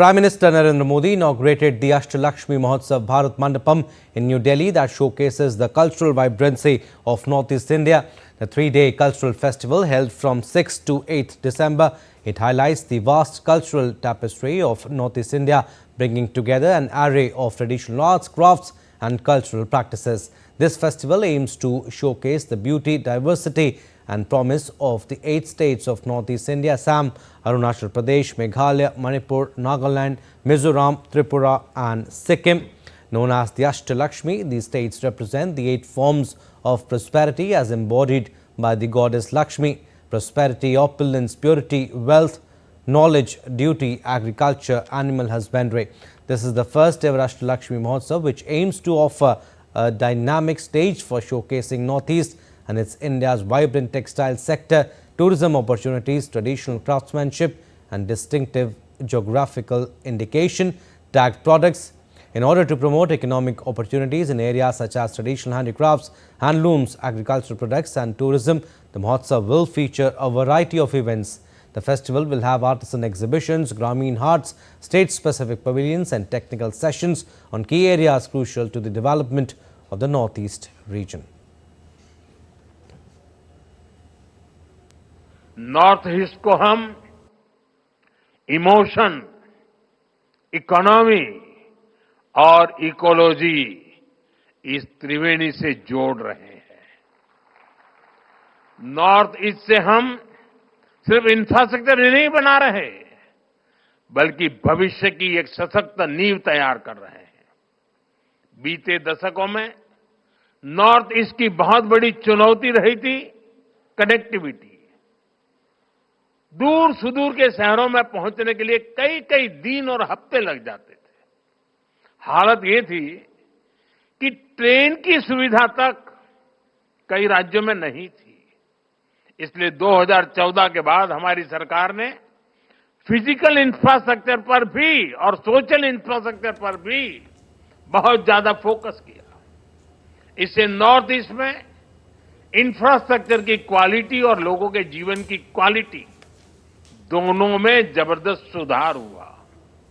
Prime Minister Narendra Modi inaugurated the Ashtalakshmi Mahotsav Bharat Mandapam in New Delhi that showcases the cultural vibrancy of Northeast India. The three-day cultural festival held from 6 to 8 December. It highlights the vast cultural tapestry of Northeast India, bringing together an array of traditional arts, crafts and cultural practices. This festival aims to showcase the beauty, diversity and promise of the 8 states of Northeast India: Assam, Arunachal Pradesh, Meghalaya, Manipur, Nagaland, Mizoram, Tripura and Sikkim. Known as the Ashtalakshmi, these states represent the 8 forms of prosperity as embodied by the goddess Lakshmi: prosperity, opulence, purity, wealth, knowledge, duty, agriculture, animal husbandry. This is the first ever Ashtalakshmi Mahotsav, which aims to offer a dynamic stage for showcasing Northeast and its India's vibrant textile sector, tourism opportunities, traditional craftsmanship and distinctive geographical indication tagged products. In order to promote economic opportunities in areas such as traditional handicrafts, handlooms, agricultural products and tourism, the Mahotsav will feature a variety of events. The festival will have artisan exhibitions, Grameen Haats, state-specific pavilions and technical sessions on key areas crucial to the development of the Northeast region. North east को हम emotion, economy और ecology इस त्रिवेणी से जोड़ रहे हैं। North east से हम सिर्फ इंफ्रास्ट्रक्चर नहीं बना रहे, बल्कि भविष्य की एक सशक्त नींव तैयार कर रहे हैं। बीते दशकों में नॉर्थ ईस्ट की बहुत बड़ी चुनौती रही थी कनेक्टिविटी। दूर सुदूर के शहरों में पहुंचने के लिए कई कई दिन और हफ्ते लग जाते थे। हालत ये थी कि ट्रेन की सुविधा तक कई राज्यों में नहीं थी। इसलिए 2014 के बाद हमारी सरकार ने फिजिकल इंफ्रास्ट्रक्चर पर भी और सोशल इंफ्रास्ट्रक्चर पर भी बहुत ज्यादा फोकस किया। इससे नॉर्थ ईस्ट में इंफ्रास्ट्रक्चर की क्वालिटी और लोगों के जीवन की क्वालिटी दोनों में जबरदस्त सुधार हुआ।